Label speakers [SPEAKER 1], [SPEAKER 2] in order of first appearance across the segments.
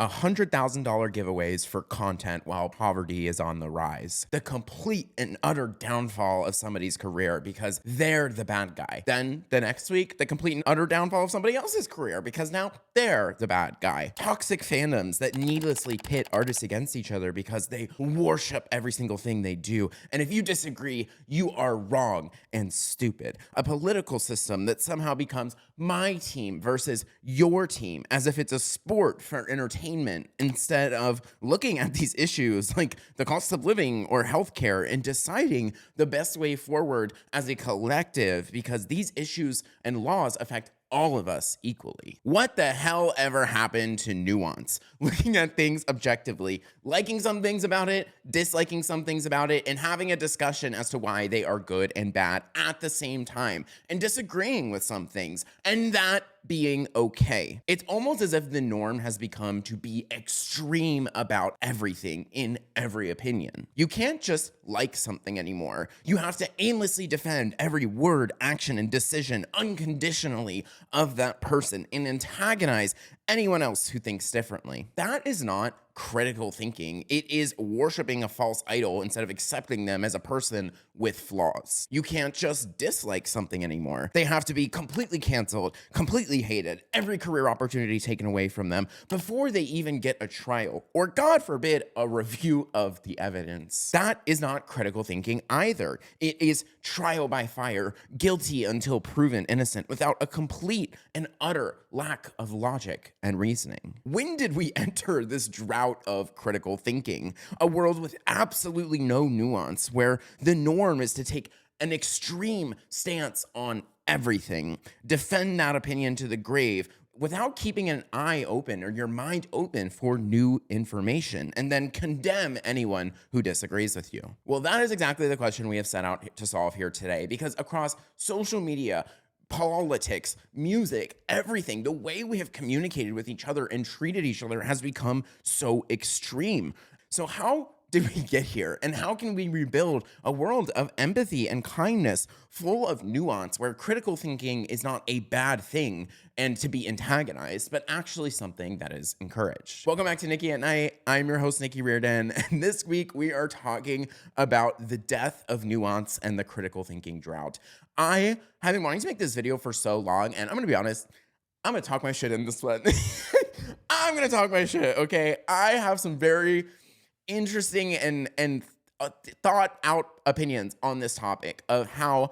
[SPEAKER 1] $100,000 giveaways for content while poverty is on the rise. The complete and utter downfall of somebody's career because they're the bad guy. Then the next week, the complete and utter downfall of somebody else's career because now they're the bad guy. Toxic fandoms that needlessly pit artists against each other because they worship every single thing they do. And if you disagree, you are wrong and stupid. A political system that somehow becomes my team versus your team as if it's a sport for entertainment instead of looking at these issues like the cost of living or healthcare and deciding the best way forward as a collective because these issues and laws affect all of us equally. What the hell ever happened to nuance? Looking at things objectively, liking some things about it, disliking some things about it, and having a discussion as to why they are good and bad at the same time, and disagreeing with some things, and that being okay. It's almost as if the norm has become to be extreme about everything in every opinion. You can't just like something anymore. You have to aimlessly defend every word, action, and decision unconditionally of that person and antagonize anyone else who thinks differently. That is not critical thinking. It is worshiping a false idol instead of accepting them as a person with flaws. You can't just dislike something anymore. They have to be completely canceled, completely hated, every career opportunity taken away from them before they even get a trial, or God forbid, a review of the evidence. That is not critical thinking either. It is trial by fire, guilty until proven innocent, without a complete and utter lack of logic and reasoning. When did we enter this drought of critical thinking? A world with absolutely no nuance, where the norm is to take an extreme stance on everything, defend that opinion to the grave, without keeping an eye open or your mind open for new information, and then condemn anyone who disagrees with you. Well, that is exactly the question we have set out to solve here today, because across social media, politics, music, everything, the way we have communicated with each other and treated each other has become so extreme. So how did we get here? And how can we rebuild a world of empathy and kindness, full of nuance, where critical thinking is not a bad thing and to be antagonized, but actually something that is encouraged? Welcome back to Nicky at Night. I'm your host, Nicky Reardon, and this week we are talking about the death of nuance and the critical thinking drought. I have been wanting to make this video for so long, and I'm gonna be honest, I'm gonna talk my shit in this one. I'm gonna talk my shit, okay? I have some very interesting and thought out opinions on this topic of how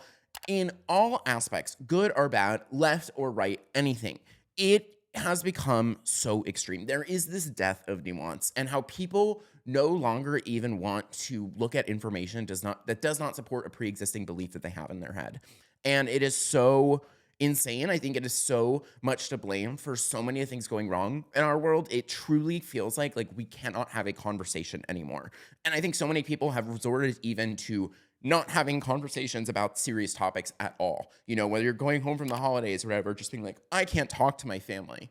[SPEAKER 1] in all aspects, good or bad, left or right, anything, it has become so extreme. There is this death of nuance, and how people no longer even want to look at information that does not support a pre-existing belief that they have in their head. And it is so insane. I think it is so much to blame for so many things going wrong in our world. It truly feels like we cannot have a conversation anymore. And I think so many people have resorted even to not having conversations about serious topics at all. You know, whether you're going home from the holidays or whatever, just being like, I can't talk to my family,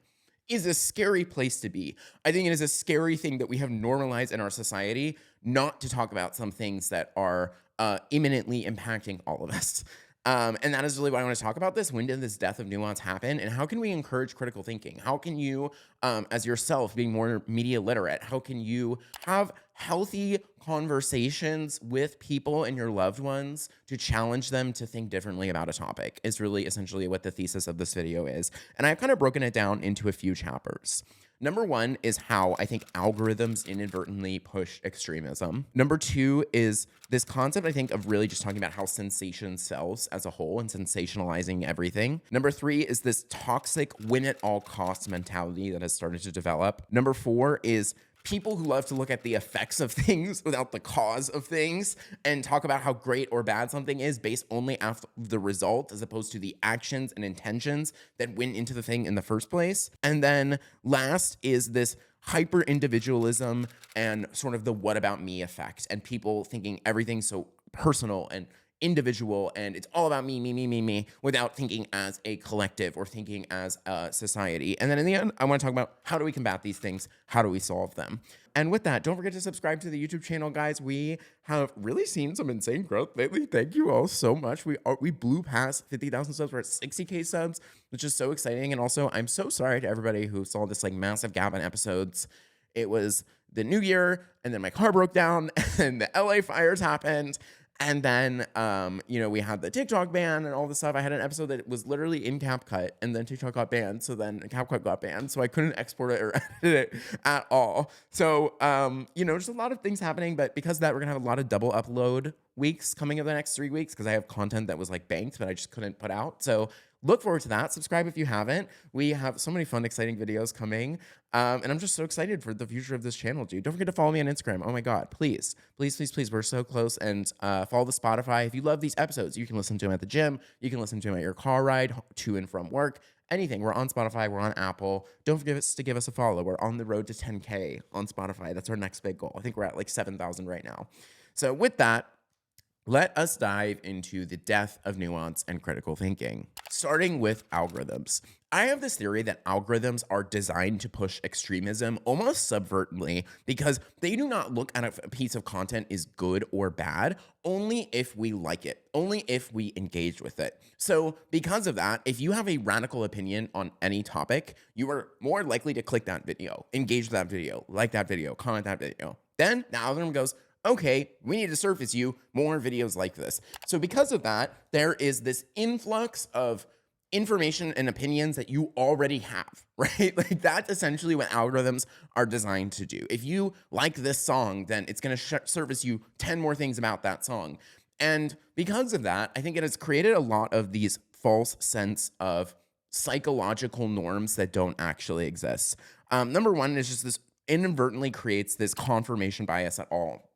[SPEAKER 1] is a scary place to be. I think it is a scary thing that we have normalized in our society not to talk about some things that are imminently impacting all of us. And that is really why I want to talk about this. When did this death of nuance happen? And how can we encourage critical thinking? How can you, as yourself, being more media literate, how can you have healthy conversations with people and your loved ones to challenge them to think differently about a topic? Is really essentially what the thesis of this video is. And I've kind of broken it down into a few chapters. Number one is how I think algorithms inadvertently push extremism. Number two is this concept, I think, of really just talking about how sensation sells as a whole and sensationalizing everything. Number three is this toxic win at all costs mentality that has started to develop. Number four is people who love to look at the effects of things without the cause of things and talk about how great or bad something is based only after the result, as opposed to the actions and intentions that went into the thing in the first place. And then last is this hyper-individualism and sort of the what about me effect, and people thinking everything's so personal and individual and it's all about me, without thinking as a collective or thinking as a society. And then in the end, I want to talk about how do we combat these things? How do we solve them? And with that, don't forget to subscribe to the YouTube channel, guys. We have really seen some insane growth lately. Thank you all so much. We blew past 50,000 subs. We're at 60K subs, which is so exciting. And also, I'm so sorry to everybody who saw this massive gap in episodes it was the new year, and then my car broke down, and the LA fires happened. And then, we had the TikTok ban and all this stuff. I had an episode that was literally in CapCut, and then TikTok got banned. So then CapCut got banned. So I couldn't export it or edit it at all. So, just a lot of things happening. But because of that, we're going to have a lot of double upload weeks coming over the next 3 weeks because I have content that was like banked, but I just couldn't put out. So look forward to that. Subscribe if you haven't. We have so many fun, exciting videos coming. And I'm just so excited for the future of this channel, dude. Don't forget to follow me on Instagram. Oh my God, please, please, please, please. We're so close. And follow the Spotify. If you love these episodes, you can listen to them at the gym. You can listen to them at your car ride to and from work. Anything. We're on Spotify. We're on Apple. Don't forget to give us a follow. We're on the road to 10K on Spotify. That's our next big goal. I think we're at like 7,000 right now. So with that, let us dive into the death of nuance and critical thinking, starting with algorithms. I have this theory that algorithms are designed to push extremism almost subvertently because they do not look at if a piece of content is good or bad, only if we like it, only if we engage with it. So because of that, if you have a radical opinion on any topic, you are more likely to click that video, engage with that video, like that video, comment that video. Then the algorithm goes, okay, we need to surface you more videos like this. So because of that, there is this influx of information and opinions that you already have, right? Like that's essentially what algorithms are designed to do. If you like this song, then it's going to surface you 10 more things about that song. And because of that, I think it has created a lot of these false sense of psychological norms that don't actually exist. Number one is just this inadvertently creates this confirmation bias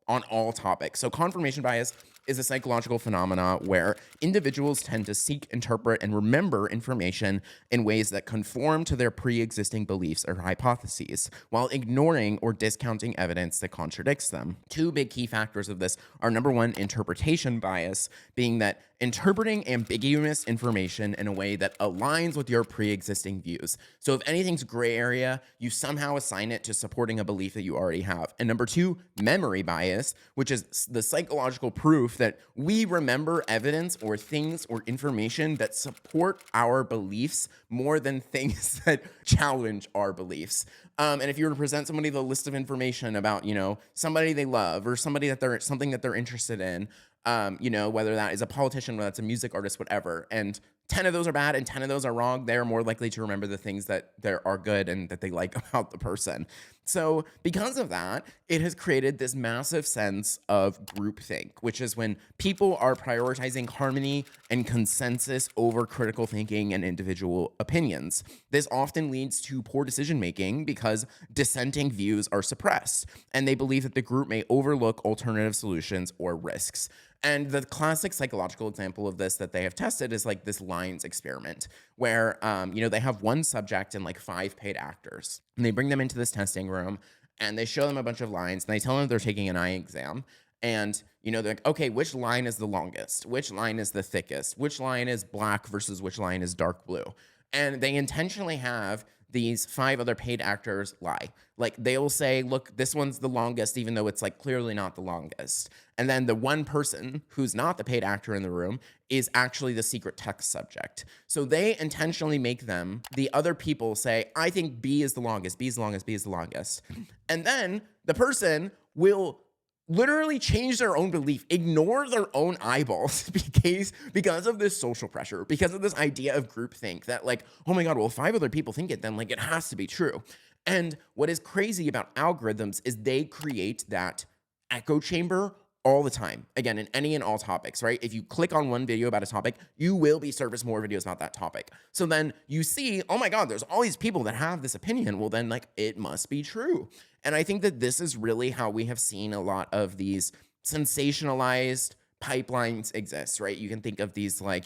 [SPEAKER 1] on all topics. So confirmation bias is a psychological phenomena where individuals tend to seek, interpret, and remember information in ways that conform to their pre-existing beliefs or hypotheses, while ignoring or discounting evidence that contradicts them. Two big key factors of this are, number one, interpretation bias, being that interpreting ambiguous information in a way that aligns with your pre-existing views. So if anything's gray area, you somehow assign it to supporting a belief that you already have. And number two, memory bias, which is the psychological proof that we remember evidence or things or information that support our beliefs more than things that challenge our beliefs. And if you were to present somebody the list of information about, somebody they love or something that they're interested in, whether that is a politician, whether that's a music artist, whatever, and 10 of those are bad and 10 of those are wrong, they're more likely to remember the things that there are good and that they like about the person. So because of that, it has created this massive sense of groupthink, which is when people are prioritizing harmony and consensus over critical thinking and individual opinions. This often leads to poor decision making because dissenting views are suppressed, and they believe that the group may overlook alternative solutions or risks. And the classic psychological example of this that they have tested is like this lines experiment where, they have one subject and like 5 paid actors, and they bring them into this testing room and they show them a bunch of lines and they tell them they're taking an eye exam. And, they're like, okay, which line is the longest? Which line is the thickest? Which line is black versus which line is dark blue? And they intentionally have these 5 other paid actors lie. Like they'll say, look, this one's the longest, even though it's like clearly not the longest. And then the one person who's not the paid actor in the room is actually the secret text subject. So they intentionally make the other people say, I think B is the longest, B is the longest, B is the longest. And then the person will literally change their own belief, ignore their own eyeballs because of this social pressure, because of this idea of groupthink that like, oh my God, well, if 5 other people think it, then like it has to be true. And what is crazy about algorithms is they create that echo chamber all the time. Again, in any and all topics, right? If you click on one video about a topic, you will be surfaced more videos about that topic. So then you see, oh my God, there's all these people that have this opinion. Well, then like it must be true. And I think that this is really how we have seen a lot of these sensationalized pipelines exist, right? You can think of these like,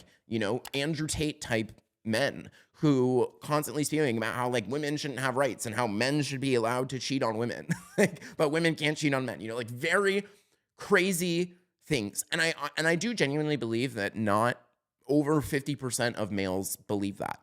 [SPEAKER 1] Andrew Tate type men who constantly spewing about how like women shouldn't have rights and how men should be allowed to cheat on women, but women can't cheat on men, like very crazy things. And I do genuinely believe that not over 50% of males believe that.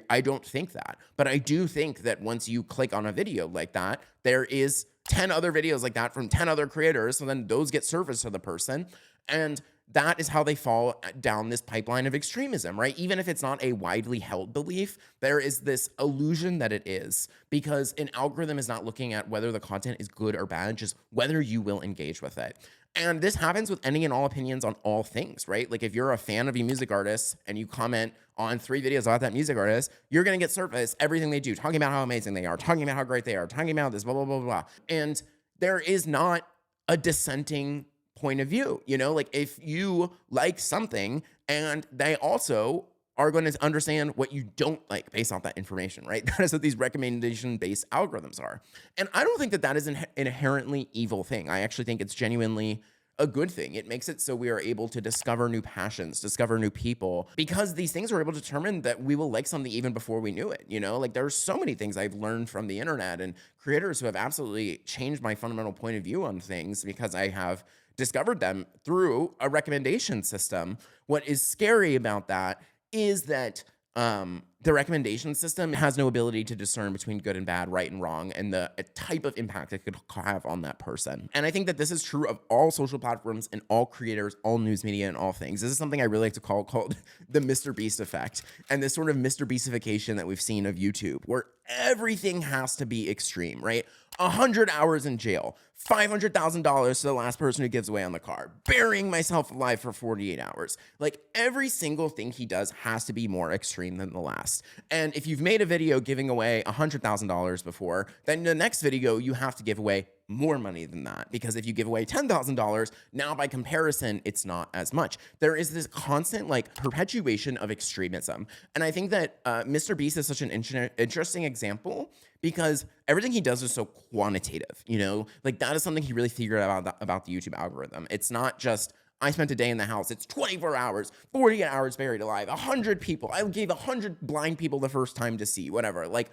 [SPEAKER 1] I don't think that. But I do think that once you click on a video like that, there is 10 other videos like that from 10 other creators. So then those get surfaced to the person. And that is how they fall down this pipeline of extremism, right? Even if it's not a widely held belief, there is this illusion that it is, because an algorithm is not looking at whether the content is good or bad, just whether you will engage with it. And this happens with any and all opinions on all things, right? Like if you're a fan of a music artist and you comment on 3 videos about that music artist, you're going to get surfaced everything they do, talking about how amazing they are, talking about how great they are, talking about this, blah, blah, blah, blah. And there is not a dissenting point of view, you know, like if you like something and they also are going to understand what you don't like based off that information, right? That is what these recommendation-based algorithms are. And I don't think that that is an inherently evil thing. I actually think it's genuinely a good thing. It makes it so we are able to discover new passions, discover new people, because these things are able to determine that we will like something even before we knew it. You know, like there's so many things I've learned from the internet and creators who have absolutely changed my fundamental point of view on things because I have discovered them through a recommendation system. What is scary about that is that the recommendation system has no ability to discern between good and bad, right and wrong, and the type of impact it could have on that person. And I think that this is true of all social platforms and all creators, all news media, and all things. This is something I really like to call called the MrBeast effect, and this sort of MrBeastification that we've seen of YouTube, where everything has to be extreme, right? 100 hours in jail, $500,000 to the last person who gives away on the car, burying myself alive for 48 hours. Like every single thing he does has to be more extreme than the last. And if you've made a video giving away $100,000 before, then the next video you have to give away more money than that, because if you give away $10,000, now by comparison, it's not as much. There is this constant like perpetuation of extremism. And I think that MrBeast is such an interesting example because everything he does is so quantitative, you know, like that is something he really figured out about the YouTube algorithm. It's not just, I spent a day in the house. It's 24 hours, 48 hours buried alive, 100 people. I gave 100 blind people the first time to see, whatever. Like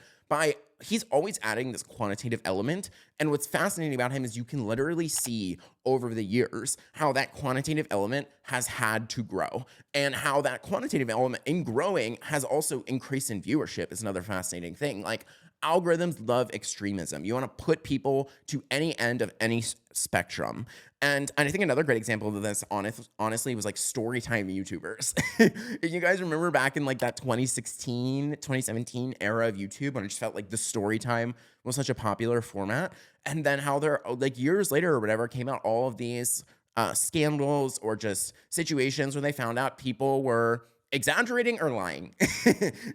[SPEAKER 1] he's always adding this quantitative element. And what's fascinating about him is you can literally see over the years how that quantitative element has had to grow, and how that quantitative element in growing has also increased in viewership is another fascinating thing. Like algorithms love extremism. You want to put people to any end of any spectrum. And I think another great example of this, honestly, was like storytime YouTubers. If you guys remember back in like that 2016, 2017 era of YouTube, when it just felt like the storytime was such a popular format. And then how there, like years later or whatever, came out all of these scandals or just situations where they found out people were exaggerating or lying.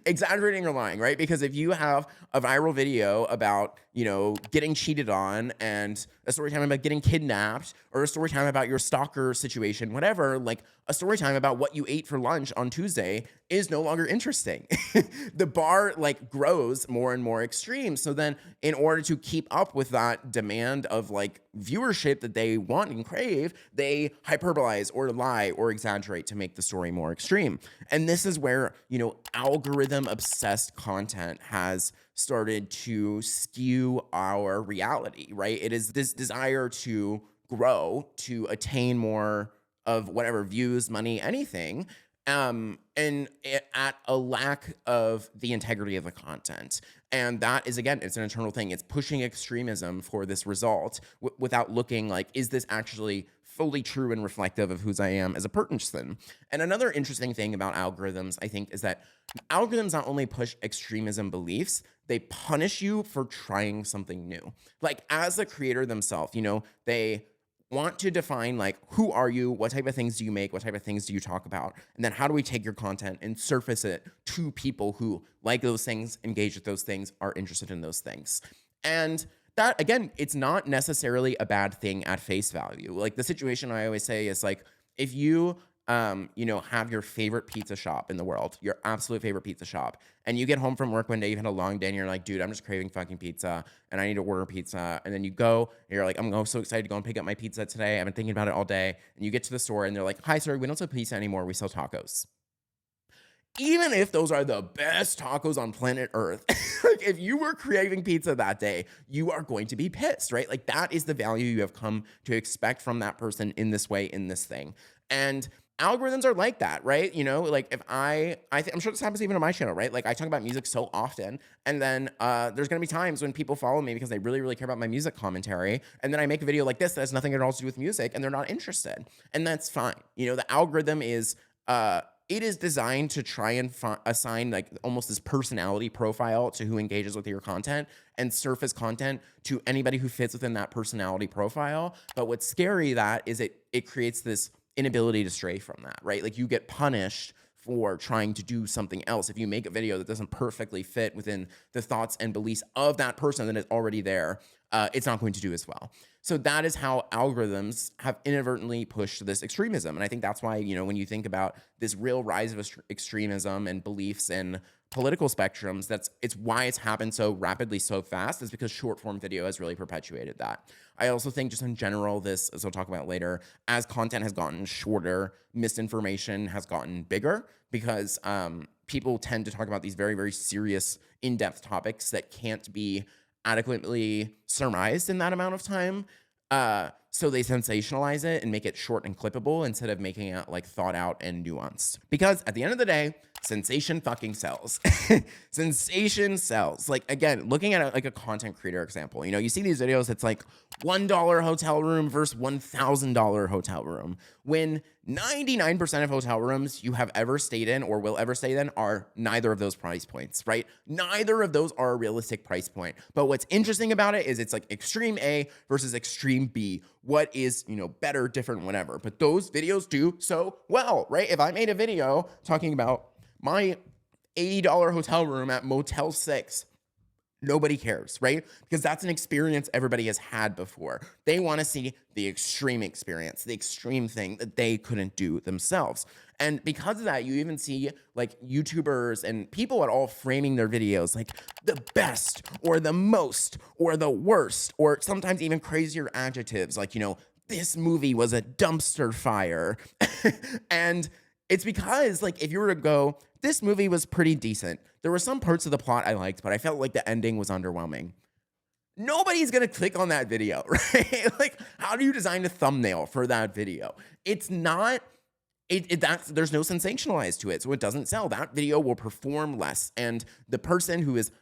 [SPEAKER 1] Exaggerating or lying, right? Because if you have a viral video about, you know, getting cheated on, and a story time about getting kidnapped, or a story time about your stalker situation, whatever, like a story time about what you ate for lunch on Tuesday is no longer interesting. The bar like grows more and more extreme. So then in order to keep up with that demand of like viewership that they want and crave, they hyperbolize or lie or exaggerate to make the story more extreme. And this is where, you know, algorithm obsessed content has started to skew our reality, right? It is this desire to grow, to attain more of whatever views, money, anything, and at a lack of the integrity of the content. And that is, again, it's an internal thing. It's pushing extremism for this result without looking like, is this actually fully true and reflective of who I am as a person? And another interesting thing about algorithms, I think, is that algorithms not only push extremism beliefs, they punish you for trying something new. Like as a creator themselves, you know, they want to define like, who are you? What type of things do you make? What type of things do you talk about? And then how do we take your content and surface it to people who like those things, engage with those things, are interested in those things? And that, again, it's not necessarily a bad thing at face value. Like the situation I always say is like, if you, you know, have your favorite pizza shop in the world, your absolute favorite pizza shop, and you get home from work one day, you've had a long day, and you're like, dude, I'm just craving fucking pizza, and I need to order pizza. And then you go, and you're like, I'm so excited to go and pick up my pizza today. I've been thinking about it all day. And you get to the store, and they're like, hi, sir, we don't sell pizza anymore. We sell tacos. Even if those are the best tacos on planet Earth, like if you were craving pizza that day, you are going to be pissed, right? Like that is the value you have come to expect from that person in this way, in this thing. And algorithms are like that, right? You know, like if I'm sure this happens even on my channel, right? Like I talk about music so often, and then there's gonna be times when people follow me because they really, really care about my music commentary, and then I make a video like this that has nothing at all to do with music, and they're not interested, and that's fine. You know, the algorithm is it is designed to try and assign like almost this personality profile to who engages with your content and surface content to anybody who fits within that personality profile. But what's scary that is it creates this inability to stray from that, right? Like you get punished for trying to do something else. If you make a video that doesn't perfectly fit within the thoughts and beliefs of that person that is already there, it's not going to do as well. So that is how algorithms have inadvertently pushed this extremism. And I think that's why, you know, when you think about this real rise of extremism and beliefs in political spectrums, it's why it's happened so rapidly, so fast, is because short form video has really perpetuated that. I also think just in general, this, as I'll talk about later, as content has gotten shorter, misinformation has gotten bigger because people tend to talk about these very, very serious, in-depth topics that can't be adequately surmised in that amount of time. So they sensationalize it and make it short and clippable instead of making it like thought out and nuanced. Because at the end of the day, sensation fucking sells. Sensation sells. Like again, looking at like a content creator example, you know, you see these videos, it's like $1 hotel room versus $1,000 hotel room. When 99% of hotel rooms you have ever stayed in or will ever stay in are neither of those price points, right? Neither of those are a realistic price point. But what's interesting about it is it's like extreme A versus extreme B. What is, you know, better, different, whatever. But those videos do so well, right? If I made a video talking about my $80 hotel room at Motel 6, nobody cares, right? Because that's an experience everybody has had before. They want to see the extreme experience, the extreme thing that they couldn't do themselves. And because of that, you even see like YouTubers and people at all framing their videos like the best or the most or the worst, or sometimes even crazier adjectives like, you know, this movie was a dumpster fire. And it's because like, if you were to go, this movie was pretty decent. There were some parts of the plot I liked, but I felt like the ending was underwhelming. Nobody's gonna click on that video, right? Like, how do you design a thumbnail for that video? It's not, there's no sensationalized to it, so it doesn't sell. That video will perform less, and the person who is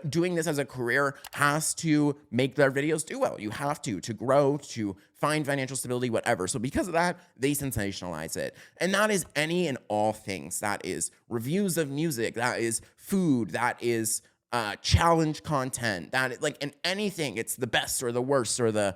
[SPEAKER 1] doing this as a career has to make their videos do well. You have to grow, to find financial stability, whatever. So because of that, they sensationalize it. And that is any and all things. That is reviews of music, that is food, that is challenge content, that is like, and anything, it's the best or the worst or the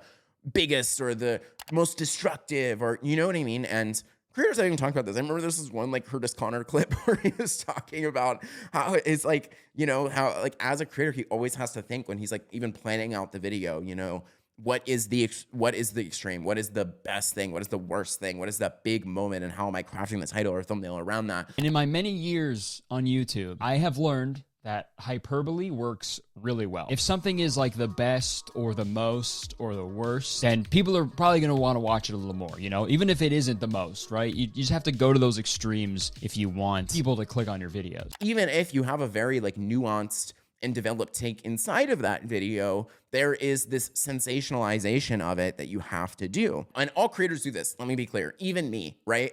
[SPEAKER 1] biggest or the most destructive, or you know what I mean? And creators have even talked about this. I remember this is one like Curtis Connor clip where he was talking about how it's like, you know, how like as a creator, he always has to think when he's like even planning out the video, you know, what is the extreme? What is the best thing? What is the worst thing? What is that big moment? And how am I crafting the title or thumbnail around that?
[SPEAKER 2] And in my many years on YouTube, I have learned that hyperbole works really well. If something is like the best or the most or the worst, then people are probably gonna wanna watch it a little more, you know? Even if it isn't the most, right? You just have to go to those extremes if you want people to click on your videos.
[SPEAKER 1] Even if you have a very like nuanced and developed take inside of that video, there is this sensationalization of it that you have to do. And all creators do this. Let me be clear. Even me, right?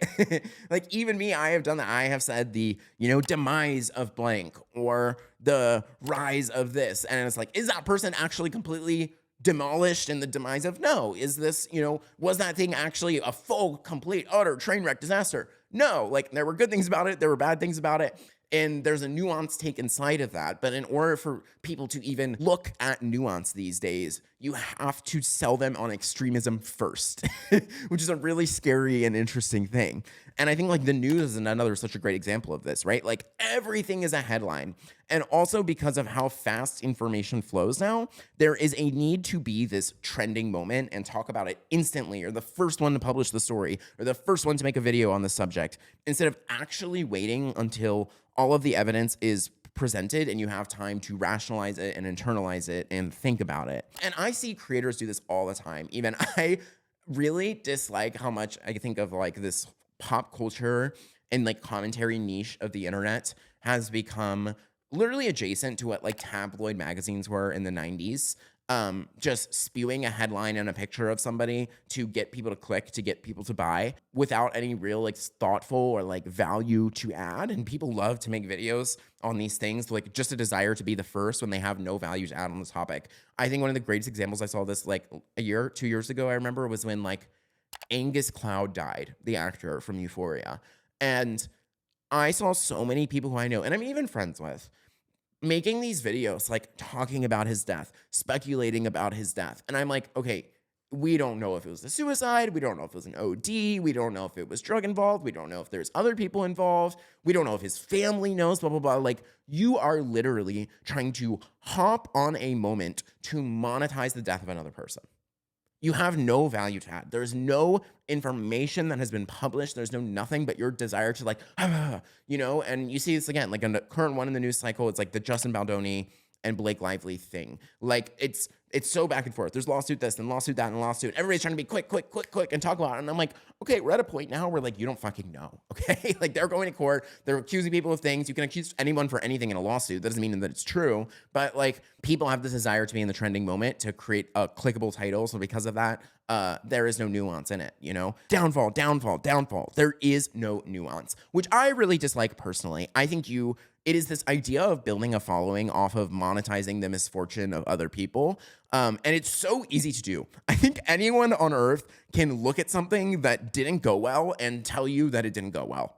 [SPEAKER 1] Like even me, I have done that. I have said the, you know, demise of blank or the rise of this. And it's like, is that person actually completely demolished in the demise of? No. Is this, you know, was that thing actually a full, complete, utter train wreck disaster? No. Like there were good things about it. There were bad things about it. And there's a nuanced take inside of that. But in order for people to even look at nuance these days, you have to sell them on extremism first, which is a really scary and interesting thing. And I think like the news is another such a great example of this, right? Like everything is a headline. And also because of how fast information flows now, there is a need to be this trending moment and talk about it instantly, or the first one to publish the story, or the first one to make a video on the subject, instead of actually waiting until all of the evidence is presented and you have time to rationalize it and internalize it and think about it. And I see creators do this all the time. Even I really dislike how much I think of like this pop culture and like commentary niche of the internet has become literally adjacent to what like tabloid magazines were in the 90s. just spewing a headline and a picture of somebody to get people to click, to get people to buy without any real like thoughtful or like value to add. And people love to make videos on these things, like just a desire to be the first when they have no value to add on this topic. I think one of the greatest examples I saw this like a year, 2 years ago, I remember, was when like Angus Cloud died, the actor from Euphoria. And I saw so many people who I know, and I'm even friends with, making these videos, like talking about his death, speculating about his death. And I'm like, okay, we don't know if it was a suicide. We don't know if it was an OD. We don't know if it was drug involved. We don't know if there's other people involved. We don't know if his family knows, blah, blah, blah. Like, you are literally trying to hop on a moment to monetize the death of another person. You have no value to add. There's no information that has been published. There's no nothing but your desire to like, you know, and you see this again, like in the current one in the news cycle, it's like the Justin Baldoni and Blake Lively thing. Like it's so back and forth. There's lawsuit this and lawsuit that and lawsuit. Everybody's trying to be quick and talk about it. And I'm like, okay, we're at a point now where like, you don't fucking know, okay? Like they're going to court. They're accusing people of things. You can accuse anyone for anything in a lawsuit. That doesn't mean that it's true. But like people have this desire to be in the trending moment to create a clickable title. So because of that, there is no nuance in it, you know? Downfall. There is no nuance, which I really dislike personally. I think it is this idea of building a following off of monetizing the misfortune of other people. And it's so easy to do. I think anyone on earth can look at something that didn't go well and tell you that it didn't go well.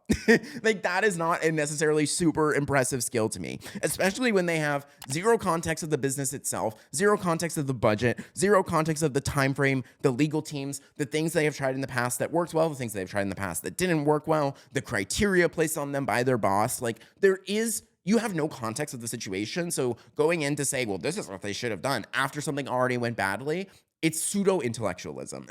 [SPEAKER 1] Like that is not a necessarily super impressive skill to me, especially when they have zero context of the business itself, zero context of the budget, zero context of the time frame, the legal teams, the things they have tried in the past that worked well, the things they've tried in the past that didn't work well, the criteria placed on them by their boss. Like you have no context of the situation. So going in to say, well, this is what they should have done after something already went badly, it's pseudo-intellectualism.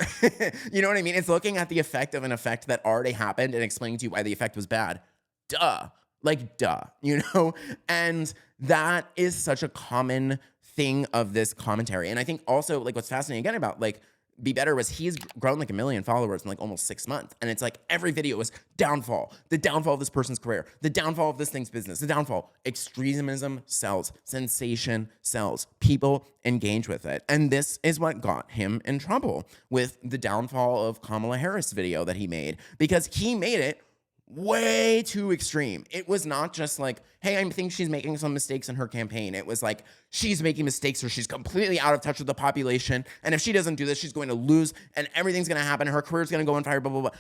[SPEAKER 1] You know what I mean? It's looking at the effect of an effect that already happened and explaining to you why the effect was bad. Duh. Like, duh, you know? And that is such a common thing of this commentary. And I think also, like, what's fascinating again about, like, Be Better was he's grown like 1 million followers in like almost 6 months. And it's like every video was downfall, the downfall of this person's career, the downfall of this thing's business, the downfall. Extremism sells, sensation sells, people engage with it. And this is what got him in trouble with the downfall of Kamala Harris video that he made, because he made it way too extreme. It was not just like, hey, I think she's making some mistakes in her campaign. It was like, she's making mistakes or she's completely out of touch with the population. And if she doesn't do this, she's going to lose and everything's going to happen. Her career's going to go on fire, blah, blah, blah.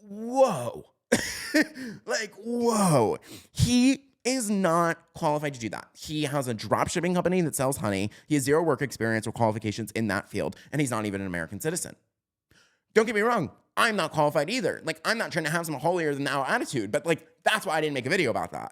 [SPEAKER 1] Whoa. Like, whoa. He is not qualified to do that. He has a drop shipping company that sells honey. He has zero work experience or qualifications in that field. And he's not even an American citizen. Don't get me wrong. I'm not qualified either. Like, I'm not trying to have some holier than thou attitude, but like, that's why I didn't make a video about that.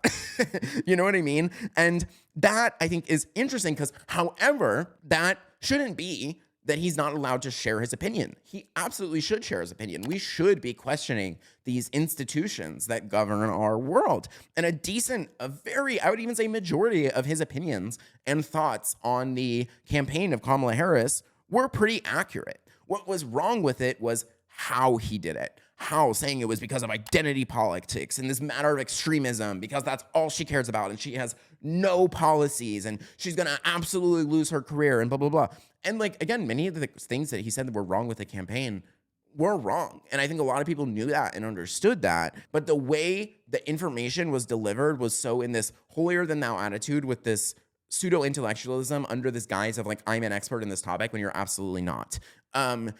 [SPEAKER 1] You know what I mean? And that I think is interesting because, however, that shouldn't be that he's not allowed to share his opinion. He absolutely should share his opinion. We should be questioning these institutions that govern our world. And a very, I would even say majority of his opinions and thoughts on the campaign of Kamala Harris were pretty accurate. What was wrong with it was how he did it. How, saying it was because of identity politics and this matter of extremism, because that's all she cares about and she has no policies and she's going to absolutely lose her career and blah, blah, blah. And like, again, many of the things that he said that were wrong with the campaign were wrong. And I think a lot of people knew that and understood that. But the way the information was delivered was so in this holier than thou attitude with this pseudo-intellectualism under this guise of like, I'm an expert in this topic when you're absolutely not. And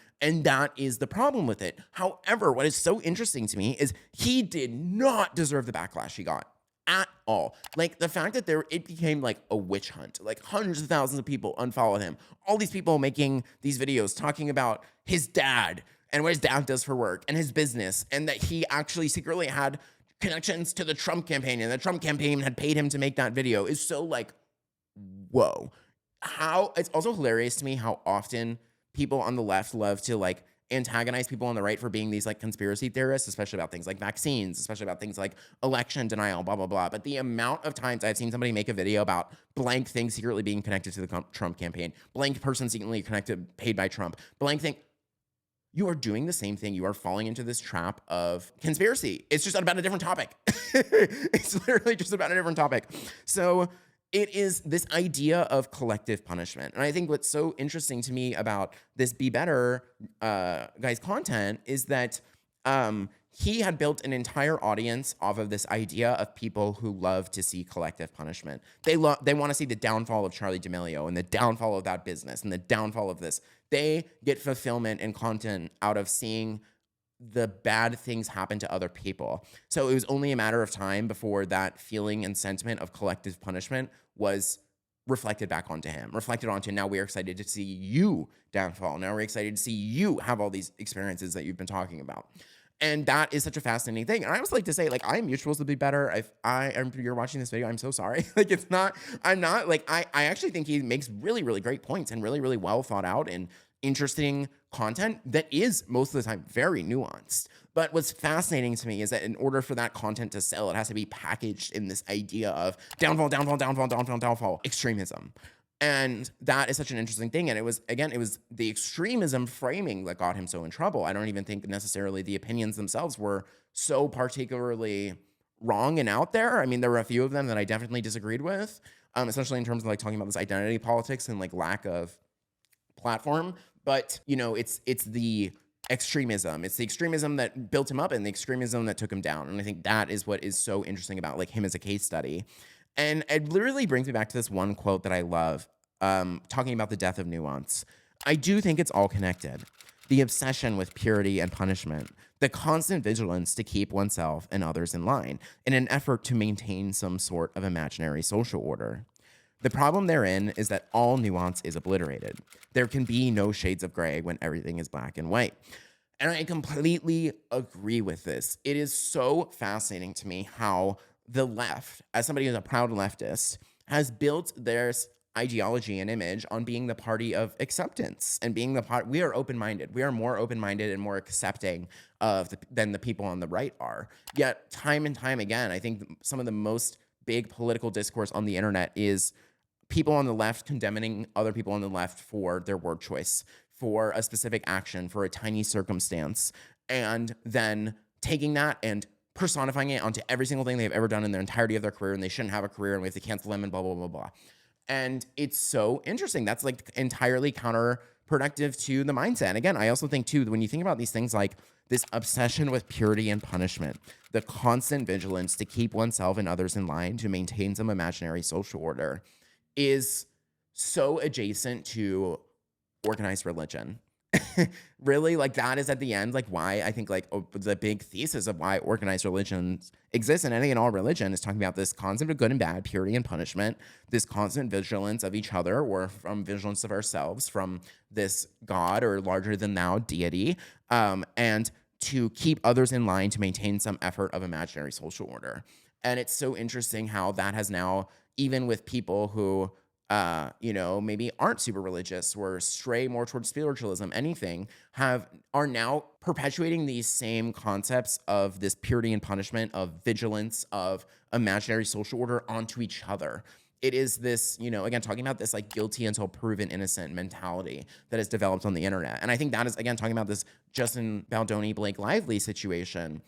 [SPEAKER 1] that is the problem with it. However, what is so interesting to me is he did not deserve the backlash he got at all. Like the fact that it became like a witch hunt, like hundreds of thousands of people unfollowed him. All these people making these videos talking about his dad and what his dad does for work and his business, and that he actually secretly had connections to the Trump campaign and the Trump campaign had paid him to make that video is so like, whoa. It's also hilarious to me how often people on the left love to like antagonize people on the right for being these like conspiracy theorists, especially about things like vaccines, especially about things like election denial, blah, blah, blah. But the amount of times I've seen somebody make a video about blank thing secretly being connected to the Trump campaign, blank person secretly connected, paid by Trump, blank thing. You are doing the same thing. You are falling into this trap of conspiracy. It's just about a different topic. It's literally just about a different topic. So it is this idea of collective punishment. And I think what's so interesting to me about this Be Better guy's content is that he had built an entire audience off of this idea of people who love to see collective punishment. They want to see the downfall of Charlie D'Amelio and the downfall of that business and the downfall of this. They get fulfillment and content out of seeing the bad things happen to other people. So it was only a matter of time before that feeling and sentiment of collective punishment was reflected back onto him, reflected onto, now we're excited to see you downfall. Now we're excited to see you have all these experiences that you've been talking about. And that is such a fascinating thing. And I always like to say, like, I'm mutual to Be Better. If you're watching this video, I'm so sorry. Like, I actually think he makes really, really great points and really, really well thought out and interesting content that is most of the time very nuanced. But what's fascinating to me is that in order for that content to sell, it has to be packaged in this idea of downfall, extremism. And that is such an interesting thing. And it was the extremism framing that got him so in trouble. I don't even think necessarily the opinions themselves were so particularly wrong and out there. I mean, there were a few of them that I definitely disagreed with, especially in terms of like talking about this identity politics and like lack of platform. But, you know, it's the extremism. It's the extremism that built him up and the extremism that took him down. And I think that is what is so interesting about like him as a case study. And it literally brings me back to this one quote that I love, talking about the death of nuance. I do think it's all connected. The obsession with purity and punishment, the constant vigilance to keep oneself and others in line in an effort to maintain some sort of imaginary social order. The problem therein is that all nuance is obliterated. There can be no shades of gray when everything is black and white. And I completely agree with this. It is so fascinating to me how the left, as somebody who's a proud leftist, has built their ideology and image on being the party of acceptance and being the part. We are open-minded. We are more open-minded and more accepting than the people on the right are. Yet time and time again, I think some of the most big political discourse on the internet is people on the left condemning other people on the left for their word choice, for a specific action, for a tiny circumstance, and then taking that and personifying it onto every single thing they've ever done in their entirety of their career, and they shouldn't have a career, and we have to cancel them, and blah, blah, blah, blah. And it's so interesting. That's like entirely counterproductive to the mindset. And again, I also think too, when you think about these things like this obsession with purity and punishment, the constant vigilance to keep oneself and others in line to maintain some imaginary social order is so adjacent to organized religion. Really, like that is at the end, like why I think like the big thesis of why organized religions exist, and any and all religion is talking about this concept of good and bad, purity and punishment, this constant vigilance of each other or from vigilance of ourselves from this God or larger than thou deity, and to keep others in line to maintain some effort of imaginary social order. And it's so interesting how that has now, even with people who maybe aren't super religious or stray more towards spiritualism, anything, are now perpetuating these same concepts of this purity and punishment, of vigilance, of imaginary social order onto each other. It is this, again, talking about this like guilty until proven innocent mentality that has developed on the internet. And I think that is, again, talking about this Justin Baldoni, Blake Lively situation.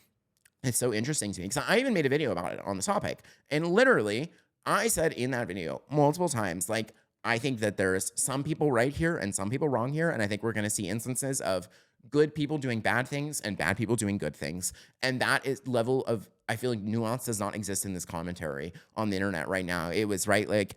[SPEAKER 1] It's so interesting to me because I even made a video about it on the topic. And literally, I said in that video multiple times, like, I think that there's some people right here and some people wrong here. And I think we're going to see instances of good people doing bad things and bad people doing good things. And that is level of, I feel like nuance does not exist in this commentary on the internet right now. It was right, like,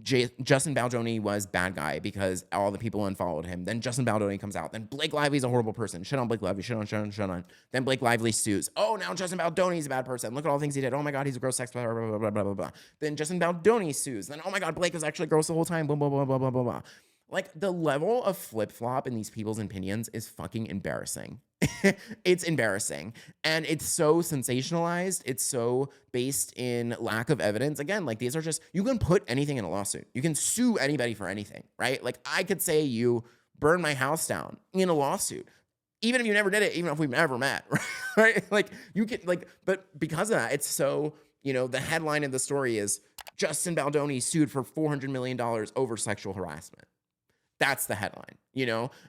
[SPEAKER 1] Justin Baldoni was bad guy because all the people unfollowed him. Then Justin Baldoni comes out. Then Blake Lively's a horrible person. Shit on Blake Lively. Shit on. Then Blake Lively sues. Oh, now Justin Baldoni's a bad person. Look at all the things he did. Oh my God, he's a gross sex. Blah, blah, blah, blah, blah, blah. Then Justin Baldoni sues. Then, oh my God, Blake was actually gross the whole time. Blah, blah, blah, blah, blah, blah, blah. Like, the level of flip-flop in these people's opinions is fucking embarrassing. It's embarrassing. And it's so sensationalized. It's so based in lack of evidence. Again, like, these are just, you can put anything in a lawsuit. You can sue anybody for anything, right? Like, I could say you burned my house down in a lawsuit, even if you never did it, even if we've never met, right? Like, you can, like, but because of that, it's so, the headline of the story is Justin Baldoni sued for $400 million over sexual harassment. That's the headline,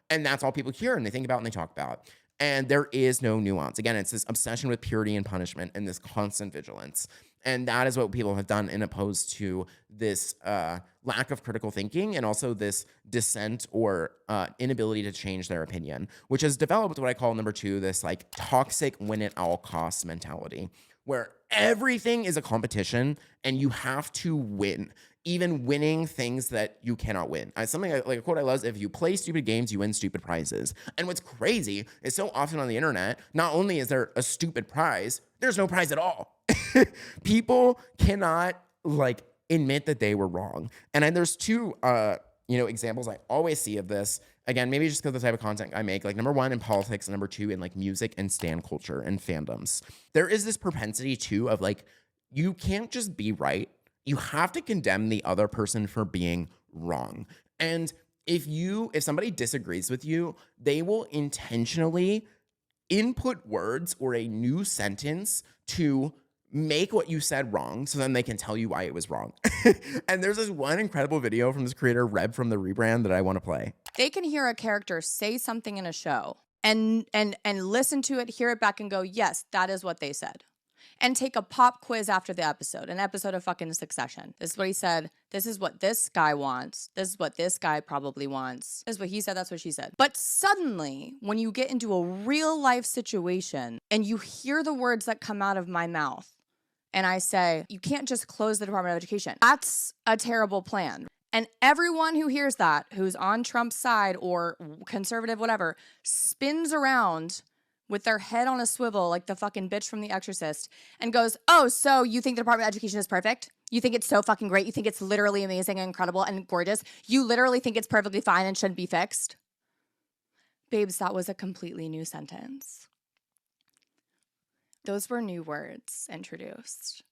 [SPEAKER 1] and that's all people hear and they think about and they talk about. And there is no nuance. Again, it's this obsession with purity and punishment and this constant vigilance. And that is what people have done in opposed to this lack of critical thinking and also this dissent or inability to change their opinion, which has developed what I call number 2, this like toxic win at all costs mentality, where everything is a competition and you have to win, even winning things that you cannot win. Something like a quote I love is, if you play stupid games, you win stupid prizes. And what's crazy is so often on the internet, not only is there a stupid prize, there's no prize at all. People cannot like admit that they were wrong. And then there's 2 examples I always see of this. Again, maybe just because of the type of content I make, like number 1 in politics and number 2 in like music and stan culture and fandoms. There is this propensity too of like, you can't just be right. You have to condemn the other person for being wrong. And if somebody disagrees with you, they will intentionally input words or a new sentence to make what you said wrong, so then they can tell you why it was wrong. And there's this one incredible video from this creator, Reb from the Rebrand, that I want to play.
[SPEAKER 3] They can hear a character say something in a show and listen to it, hear it back and go, yes, that is what they said. And take a pop quiz after the episode, an episode of fucking Succession. This is what he said. This is what this guy wants. This is what this guy probably wants. This is what he said. That's what she said. But suddenly, when you get into a real life situation and you hear the words that come out of my mouth, and I say, you can't just close the Department of Education. That's a terrible plan. And everyone who hears that, who's on Trump's side or conservative, whatever, spins around with their head on a swivel like the fucking bitch from The Exorcist and goes, oh, so you think the Department of Education is perfect? You think it's so fucking great? You think it's literally amazing and incredible and gorgeous? You literally think it's perfectly fine and shouldn't be fixed? Babes, that was a completely new sentence. Those were new words introduced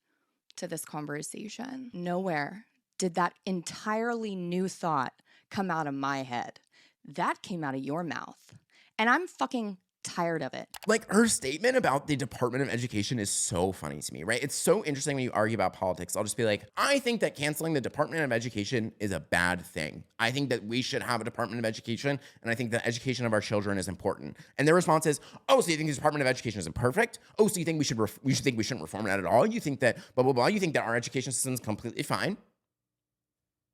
[SPEAKER 3] to this conversation. Nowhere did that entirely new thought come out of my head. That came out of your mouth. And I'm fucking tired of it.
[SPEAKER 1] Like, her statement about the Department of Education is so funny to me, right? It's so interesting when you argue about politics. I'll just be like, I think that canceling the Department of Education is a bad thing. I think that we should have a Department of Education, and I think the education of our children is important. And their response is, oh, so you think the Department of Education isn't perfect? Oh, so you think we shouldn't reform it at all? You think that blah, blah, blah. You think that our education system is completely fine?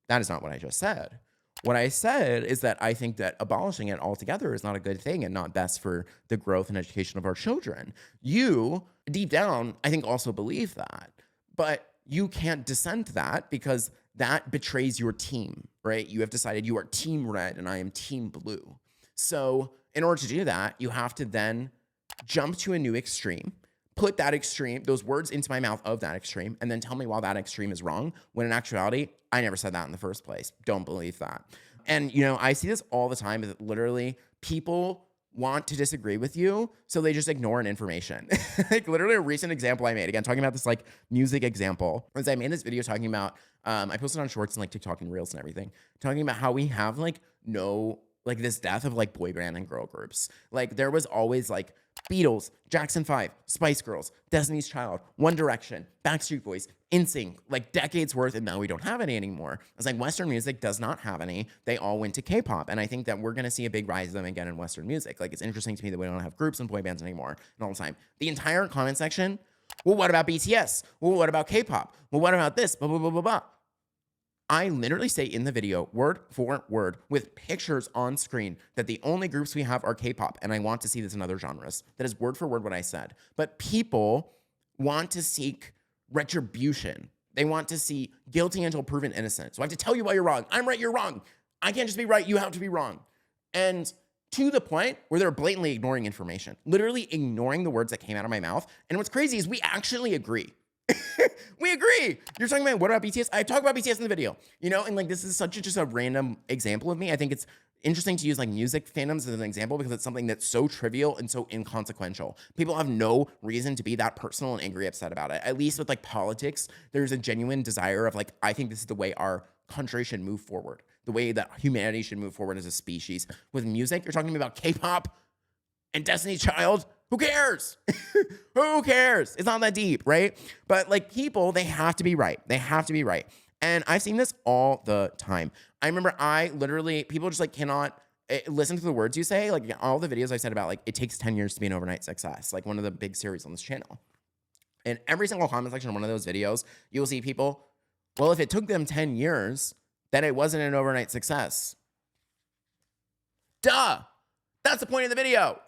[SPEAKER 1] That is not what I just said. What I said is that I think that abolishing it altogether is not a good thing and not best for the growth and education of our children. You, deep down, I think also believe that, but you can't dissent that because that betrays your team, right? You have decided you are team red and I am team blue. So in order to do that, you have to then jump to a new extreme, put that extreme, those words into my mouth of that extreme, and then tell me why that extreme is wrong, when in actuality, I never said that in the first place. Don't believe that. And, I see this all the time, is that literally people want to disagree with you, so they just ignore an information. Like, literally a recent example I made, again, talking about this, like, music example, was I made this video talking about, I posted on Shorts and, like, TikTok and Reels and everything, talking about how we have, like, this death of, like, boy band and girl groups. Like, there was always, like, Beatles, Jackson 5, Spice Girls, Destiny's Child, One Direction, Backstreet Boys, NSYNC, like decades worth, and now we don't have any anymore. It's like Western music does not have any. They all went to K-pop, and I think that we're going to see a big rise of them again in Western music. Like, it's interesting to me that we don't have groups and boy bands anymore and all the time. The entire comment section, well, what about BTS? Well, what about K-pop? Well, what about this? Blah, blah, blah, blah, blah. I literally say in the video, word for word, with pictures on screen, that the only groups we have are K-pop, and I want to see this in other genres. That is word for word what I said. But people want to seek retribution. They want to see guilty until proven innocent. So I have to tell you why you're wrong. I'm right, you're wrong. I can't just be right, you have to be wrong. And to the point where they're blatantly ignoring information, literally ignoring the words that came out of my mouth. And what's crazy is we actually agree. We agree. You're talking about, what about BTS? I talk about BTS in the video, and like, this is just a random example of me. I think it's interesting to use like music fandoms as an example because it's something that's so trivial and so inconsequential. People have no reason to be that personal and angry upset about it. At least with like politics, there's a genuine desire of like, I think this is the way our country should move forward, the way that humanity should move forward as a species. With music, you're talking to me about K-pop and Destiny's Child. Who cares? Who cares? It's not that deep, right? But like, people, they have to be right. They have to be right. And I've seen this all the time. I remember people just like cannot listen to the words you say. Like all the videos I said about like, it takes 10 years to be an overnight success. Like one of the big series on this channel. In every single comment section of one of those videos, you'll see people, well, if it took them 10 years, then it wasn't an overnight success. Duh. That's the point of the video.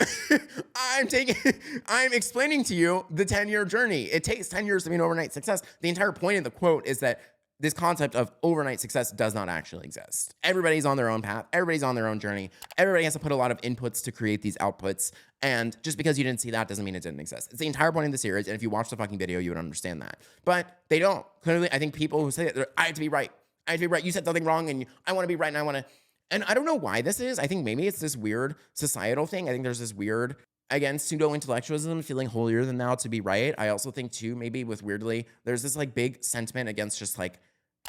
[SPEAKER 1] I'm explaining to you the 10-year journey. It takes 10 years to be an overnight success. The entire point of the quote is that this concept of overnight success does not actually exist. Everybody's on their own path. Everybody's on their own journey. Everybody has to put a lot of inputs to create these outputs. And just because you didn't see that doesn't mean it didn't exist. It's the entire point of the series. And if you watch the fucking video, you would understand that. But they don't. Clearly, I think people who say that, I have to be right. I have to be right. You said something wrong and I want to be right and I want to. And I don't know why this is. I think maybe it's this weird societal thing. I think there's this weird, again, pseudo-intellectualism, feeling holier than thou to be right. I also think too, maybe with weirdly, there's this like big sentiment against just like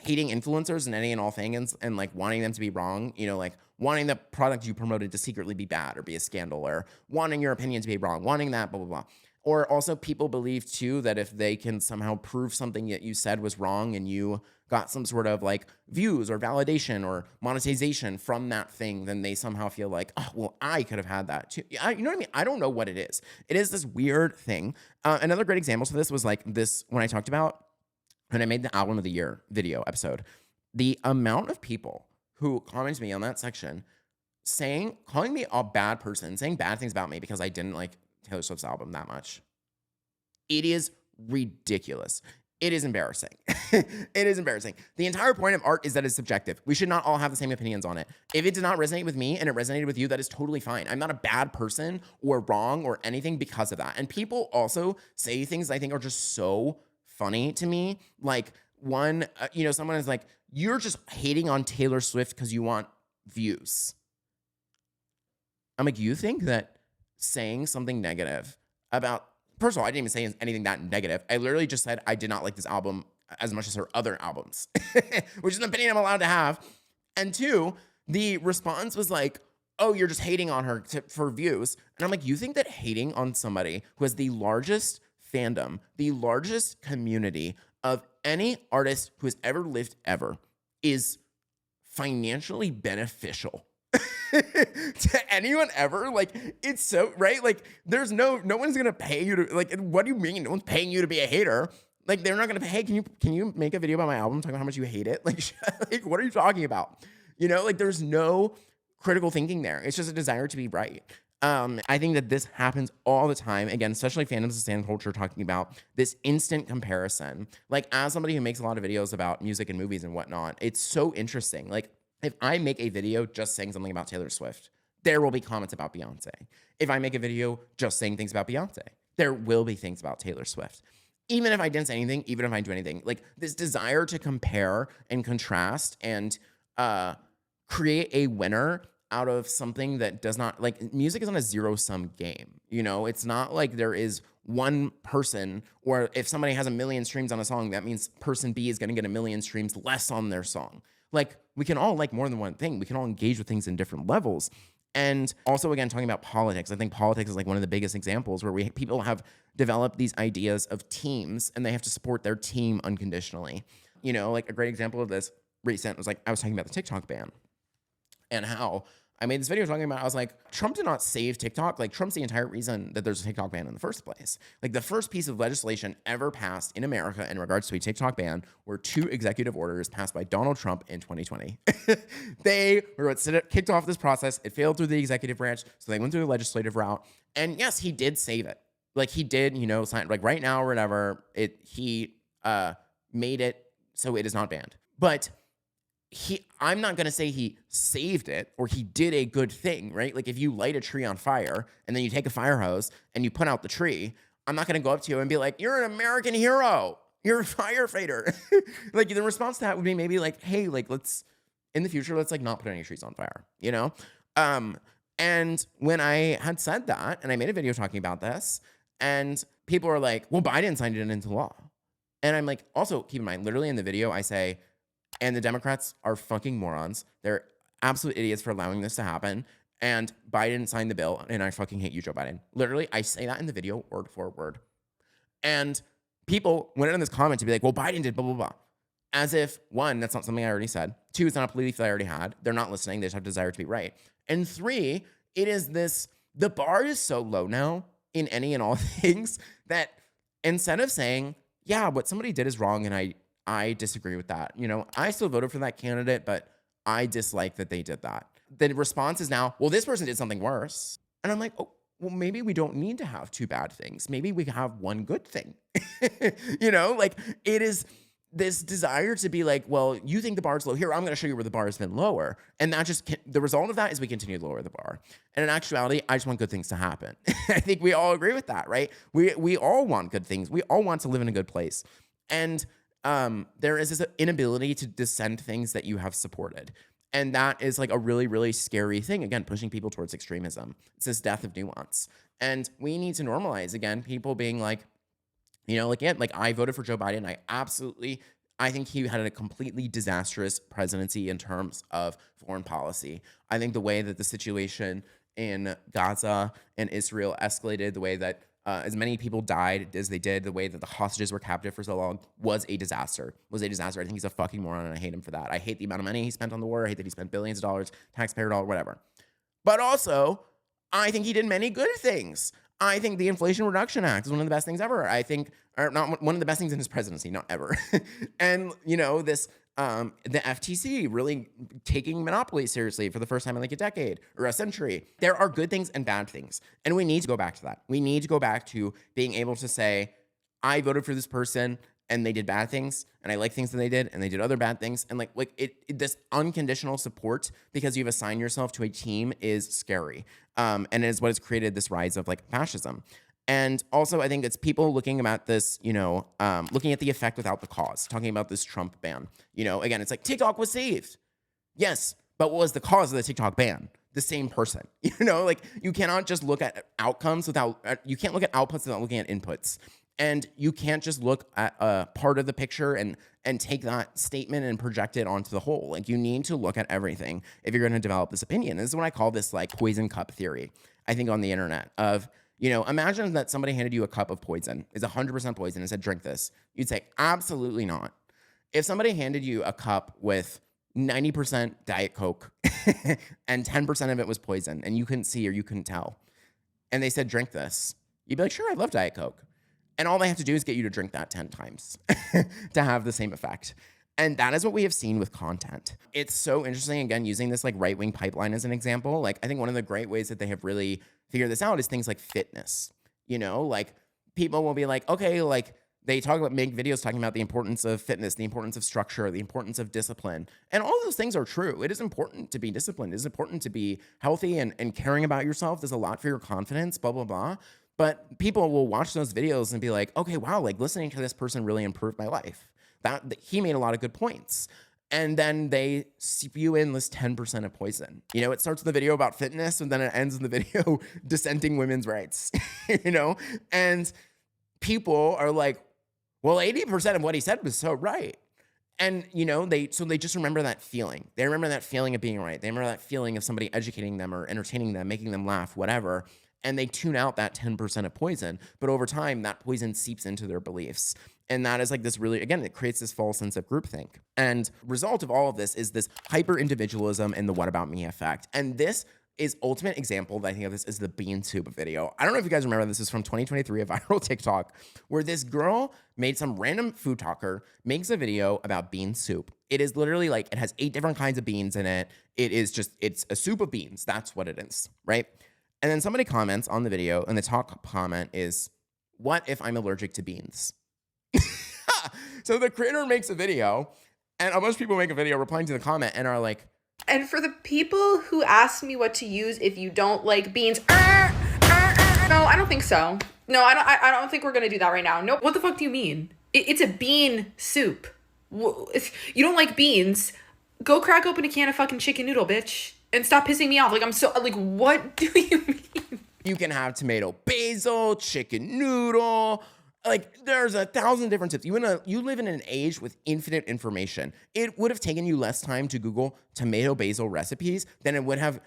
[SPEAKER 1] hating influencers and any and all things and like wanting them to be wrong, you know, like wanting the product you promoted to secretly be bad or be a scandal or wanting your opinion to be wrong, wanting that, blah, blah, blah. Or also people believe too that if they can somehow prove something that you said was wrong and you got some sort of like views or validation or monetization from that thing, then they somehow feel like, oh, well, I could have had that too. You know what I mean? I don't know what it is. It is this weird thing. Another great example to this was like this, when I talked about, when I made the album of the year video episode, the amount of people who commented me on that section calling me a bad person, saying bad things about me because I didn't like Taylor Swift's album that much. It is ridiculous. It is embarrassing. It is embarrassing. The entire point of art is that it's subjective. We should not all have the same opinions on it. If it did not resonate with me and it resonated with you, that is totally fine. I'm not a bad person or wrong or anything because of that. And people also say things I think are just so funny to me. Like one, someone is like, you're just hating on Taylor Swift because you want views. I'm like, you think that saying something negative about, first of all, I didn't even say anything that negative. I literally just said I did not like this album as much as her other albums, which is an opinion I'm allowed to have. And two, the response was like, oh, you're just hating on her for views. And I'm like, you think that hating on somebody who has the largest fandom, the largest community of any artist who has ever lived ever is financially beneficial to anyone ever? Like, it's so, right? Like, there's no one's gonna pay you to, like, what do you mean? No one's paying you to be a hater. Like, they're not gonna pay, hey, can you make a video about my album talking about how much you hate it? Like, like, what are you talking about? You know, like, there's no critical thinking there. It's just a desire to be right. I think that this happens all the time. Again, especially fandoms and stan culture talking about this instant comparison. Like, as somebody who makes a lot of videos about music and movies and whatnot, it's so interesting. Like, if I make a video just saying something about Taylor Swift, there will be comments about Beyonce. If I make a video just saying things about Beyonce, there will be things about Taylor Swift. Even if I didn't say anything, even if I do anything, like this desire to compare and contrast and create a winner out of something that does not, like, music is not a zero-sum game. You know, it's not like there is one person, or if somebody has 1 million streams on a song, that means person B is going to get 1 million streams less on their song. Like, we can all like more than one thing. We can all engage with things in different levels. And also, again, talking about politics, I think politics is like one of the biggest examples where people have developed these ideas of teams and they have to support their team unconditionally. You know, like a great example of this recent was like, I was talking about the TikTok ban and how I made this video talking about, I was like, Trump did not save TikTok. Like, Trump's the entire reason that there's a TikTok ban in the first place. Like, the first piece of legislation ever passed in America in regards to a TikTok ban were 2 executive orders passed by Donald Trump in 2020. They were what kicked off this process. It failed through the executive branch, so they went through the legislative route. And yes, he did save it. Like, he did, you know, sign, like right now or whatever, he made it so it is not banned. But I'm not going to say he saved it or he did a good thing, right? Like, if you light a tree on fire and then you take a fire hose and you put out the tree, I'm not going to go up to you and be like, you're an American hero. You're a firefighter. Like, the response to that would be maybe like, hey, like, in the future, let's like not put any trees on fire, you know? And when I had said that and I made a video talking about this and people are like, well, Biden signed it into law. And I'm like, also keep in mind, literally in the video, I say, and the Democrats are fucking morons. They're absolute idiots for allowing this to happen. And Biden signed the bill, and I fucking hate you, Joe Biden. Literally, I say that in the video, word for word. And people went in this comment to be like, well, Biden did blah, blah, blah. As if, 1, that's not something I already said. 2, it's not a belief that I already had. They're not listening. They just have a desire to be right. And 3, it is this, the bar is so low now in any and all things that instead of saying, yeah, what somebody did is wrong and I disagree with that. You know, I still voted for that candidate, but I dislike that they did that. The response is now, well, this person did something worse. And I'm like, oh, well, maybe we don't need to have 2 bad things. Maybe we have 1 good thing. You know, like it is this desire to be like, well, you think the bar's low. Here, I'm going to show you where the bar has been lower. And that just, the result of that is we continue to lower the bar. And in actuality, I just want good things to happen. I think we all agree with that, right? We all want good things. We all want to live in a good place. And there is this inability to dissent things that you have supported. And that is like a really, really scary thing. Again, pushing people towards extremism. It's this death of nuance. And we need to normalize, again, people being like, you know, like, yeah, like I voted for Joe Biden. I think he had a completely disastrous presidency in terms of foreign policy. I think the way that the situation in Gaza and Israel escalated, the way that as many people died as they did, the way that the hostages were captive for so long was a disaster. I think he's a fucking moron and I hate him for that. I hate the amount of money he spent on the war. I hate that he spent billions of dollars, taxpayer dollar, whatever. But also, I think he did many good things. I think the Inflation Reduction Act is one of the best things ever. I think, or not one of the best things in his presidency, not ever. And, you know, this, the FTC really taking monopoly seriously for the first time in like a decade or a century. There are good things and bad things. And we need to go back to that. We need to go back to being able to say, I voted for this person and they did bad things and I like things that they did and they did other bad things. And like this unconditional support because you've assigned yourself to a team is scary. And it is what has created this rise of like fascism. And also, I think it's people looking at this, you know, looking at the effect without the cause, talking about this Trump ban. You know, again, it's like TikTok was saved. Yes, but what was the cause of the TikTok ban? The same person. You know, like you cannot just look at outcomes without, you can't look at outputs without looking at inputs. And you can't just look at a part of the picture and take that statement and project it onto the whole. Like you need to look at everything if you're going to develop this opinion. This is what I call this like poison cup theory, I think, on the internet of, you know, imagine that somebody handed you a cup of poison. It's 100% poison and said, drink this. You'd say, absolutely not. If somebody handed you a cup with 90% Diet Coke and 10% of it was poison and you couldn't see or you couldn't tell, and they said, drink this, you'd be like, sure, I love Diet Coke. And all they have to do is get you to drink that 10 times to have the same effect. And that is what we have seen with content. It's so interesting, again, using this like right-wing pipeline as an example. Like I think one of the great ways that they have really figured this out is things like fitness. You know, like people will be like, okay, like they make videos talking about the importance of fitness, the importance of structure, the importance of discipline. And all of those things are true. It is important to be disciplined. It is important to be healthy and caring about yourself. There's a lot for your confidence, blah, blah, blah. But people will watch those videos and be like, okay, wow, like listening to this person really improved my life. That he made a lot of good points. And then they spew in this 10% of poison. You know, it starts with the video about fitness and then it ends in the video dissenting women's rights, you know? And people are like, well, 80% of what he said was so right. And, you know, they just remember that feeling. They remember that feeling of being right. They remember that feeling of somebody educating them or entertaining them, making them laugh, whatever. And they tune out that 10% of poison. But over time, that poison seeps into their beliefs. And that is like this really, again, it creates this false sense of groupthink. And result of all of this is this hyper-individualism and the what about me effect. And this is ultimate example that I think of this is the bean soup video. I don't know if you guys remember, this is from 2023, a viral TikTok, where this girl made some random food talker, makes a video about bean soup. It is literally like, it has 8 different kinds of beans in it. It's a soup of beans. That's what it is, right? And then somebody comments on the video, and the top comment is, what if I'm allergic to beans? So the creator makes a video, and a bunch of people make a video replying to the comment and are like,
[SPEAKER 4] and for the people who ask me what to use if you don't like beans, no, I don't think so. No, I don't think we're gonna do that right now. No, what the fuck do you mean? It's a bean soup. If you don't like beans, go crack open a can of fucking chicken noodle, bitch. And stop pissing me off. Like, I'm so, like, what do you mean?
[SPEAKER 1] You can have tomato basil, chicken noodle. Like, there's 1,000 different tips. You live in an age with infinite information. It would have taken you less time to Google tomato basil recipes than it would have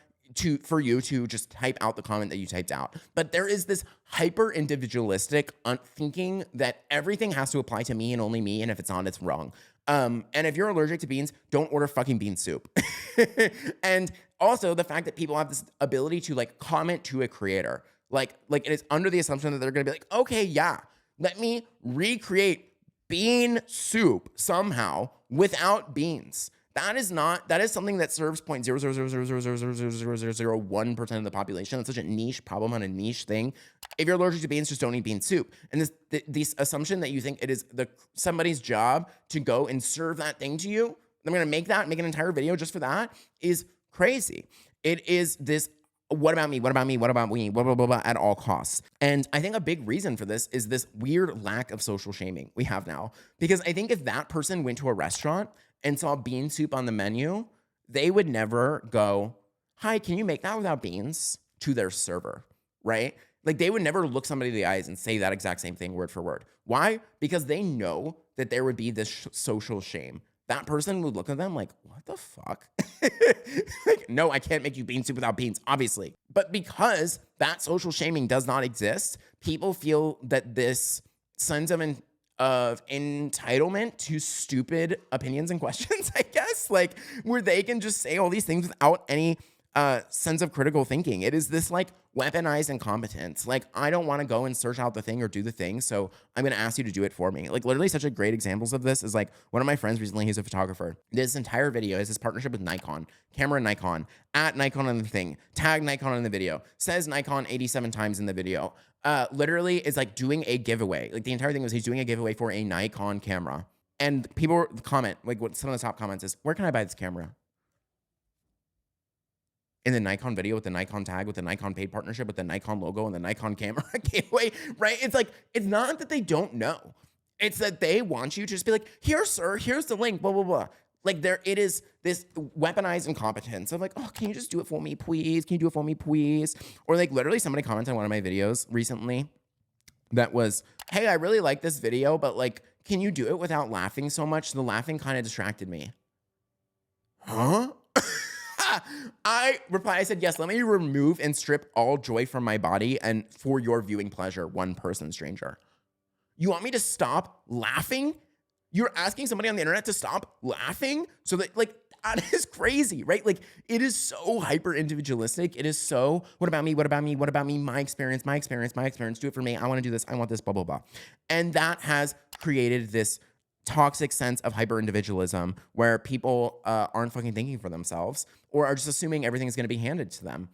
[SPEAKER 1] for you to just type out the comment that you typed out. But there is this hyper-individualistic thinking that everything has to apply to me and only me, and if it's not, it's wrong. And if you're allergic to beans, don't order fucking bean soup. And also the fact that people have this ability to like comment to a creator. Like it is under the assumption that they're going to be like, okay, yeah, let me recreate bean soup somehow without beans. That is something that serves 0.00000000001% of the population. That's such a niche problem on a niche thing. If you're allergic to beans, just don't eat bean soup. And this assumption that you think it is somebody's job to go and serve that thing to you, I'm going to make an entire video just for that, is crazy. It is this, what about me, blah, blah, blah, blah, at all costs. And I think a big reason for this is this weird lack of social shaming we have now. Because I think if that person went to a restaurant and saw bean soup on the menu, they would never go, hi, can you make that without beans, to their server, right? Like they would never look somebody in the eyes and say that exact same thing word for word. Why? Because they know that there would be this social shame. That person would look at them like, what the fuck? Like, no, I can't make you bean soup without beans, obviously. But because that social shaming does not exist, people feel that this sense of entitlement to stupid opinions and questions, I guess, like where they can just say all these things without any sense of critical thinking. It is this like weaponized incompetence. Like, I don't want to go and search out the thing or do the thing, so I'm going to ask you to do it for me. Like, literally such a great examples of this is like one of my friends recently, he's a photographer. This entire video is his partnership with Nikon, camera Nikon, at Nikon on the thing, tag Nikon in the video, says Nikon 87 times in the video. Literally is like doing a giveaway. Like the entire thing was he's doing a giveaway for a Nikon camera. And people comment, like what some of the top comments is, where can I buy this camera? In the Nikon video with the Nikon tag, with the Nikon paid partnership, with the Nikon logo and the Nikon camera giveaway, right? It's like, it's not that they don't know. It's that they want you to just be like, here, sir, here's the link, blah, blah, blah. Like it is this weaponized incompetence of like, oh, can you just do it for me, please? Can you do it for me, please? Or like literally somebody commented on one of my videos recently that was, hey, I really like this video, but like, can you do it without laughing so much? The laughing kind of distracted me. Huh? I replied, I said, yes, let me remove and strip all joy from my body and for your viewing pleasure, one person, stranger. You want me to stop laughing? You're asking somebody on the internet to stop laughing? So that, like, that is crazy, right? Like, it is so hyper-individualistic. It is so, what about me, what about me, what about me, my experience, do it for me, I want to do this, I want this, blah, blah, blah. And that has created this toxic sense of hyper-individualism where people aren't fucking thinking for themselves or are just assuming everything is going to be handed to them.